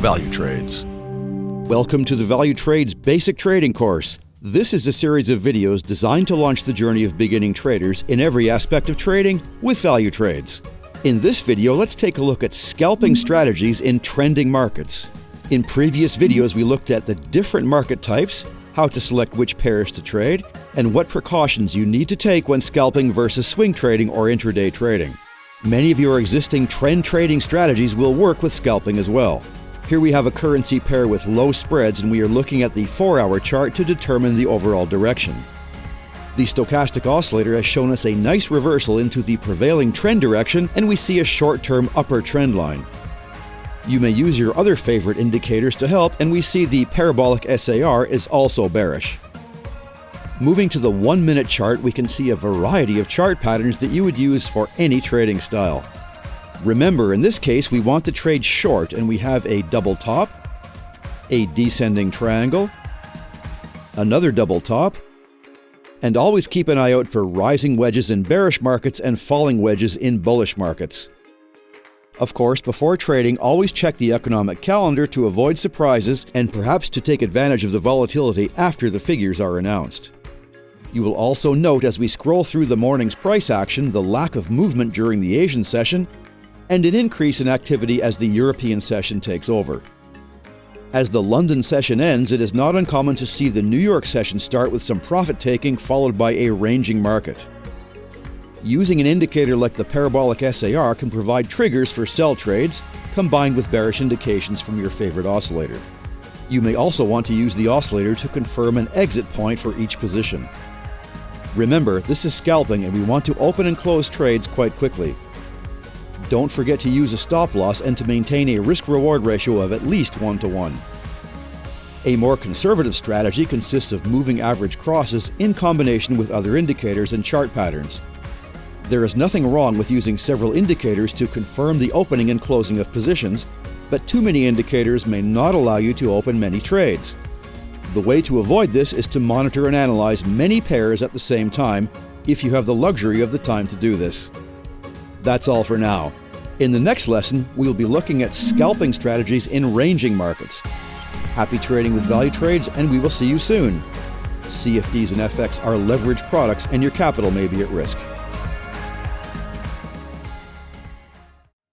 Valutrades. Welcome to the Valutrades Basic Trading course. This is a series of videos designed to launch the journey of beginning traders in every aspect of trading with Valutrades. In this video, let's take a look at scalping strategies in trending markets. In previous videos, we looked at the different market types, how to select which pairs to trade, and what precautions you need to take when scalping versus swing trading or intraday trading. Many of your existing trend trading strategies will work with scalping as well. Here we have a currency pair with low spreads, and we are looking at the 4-hour chart to determine the overall direction. The Stochastic Oscillator has shown us a nice reversal into the prevailing trend direction, and we see a short-term upper trend line. You may use your other favorite indicators to help, and we see the Parabolic SAR is also bearish. Moving to the 1-minute chart, we can see a variety of chart patterns that you would use for any trading style. Remember, in this case, we want to trade short, and we have a double top, a descending triangle, another double top, and always keep an eye out for rising wedges in bearish markets and falling wedges in bullish markets. Of course, before trading, always check the economic calendar to avoid surprises and perhaps to take advantage of the volatility after the figures are announced. You will also note as we scroll through the morning's price action the lack of movement during the Asian session and an increase in activity as the European session takes over. As the London session ends, it is not uncommon to see the New York session start with some profit-taking followed by a ranging market. Using an indicator like the Parabolic SAR can provide triggers for sell trades combined with bearish indications from your favorite oscillator. You may also want to use the oscillator to confirm an exit point for each position. Remember, this is scalping and we want to open and close trades quite quickly. Don't forget to use a stop loss and to maintain a risk-reward ratio of at least 1-to-1. A more conservative strategy consists of moving average crosses in combination with other indicators and chart patterns. There is nothing wrong with using several indicators to confirm the opening and closing of positions, but too many indicators may not allow you to open many trades. The way to avoid this is to monitor and analyze many pairs at the same time if you have the luxury of the time to do this. That's all for now. In the next lesson, we'll be looking at scalping strategies in ranging markets. Happy trading with Valutrades, and we will see you soon. CFDs and FX are leveraged products, and your capital may be at risk.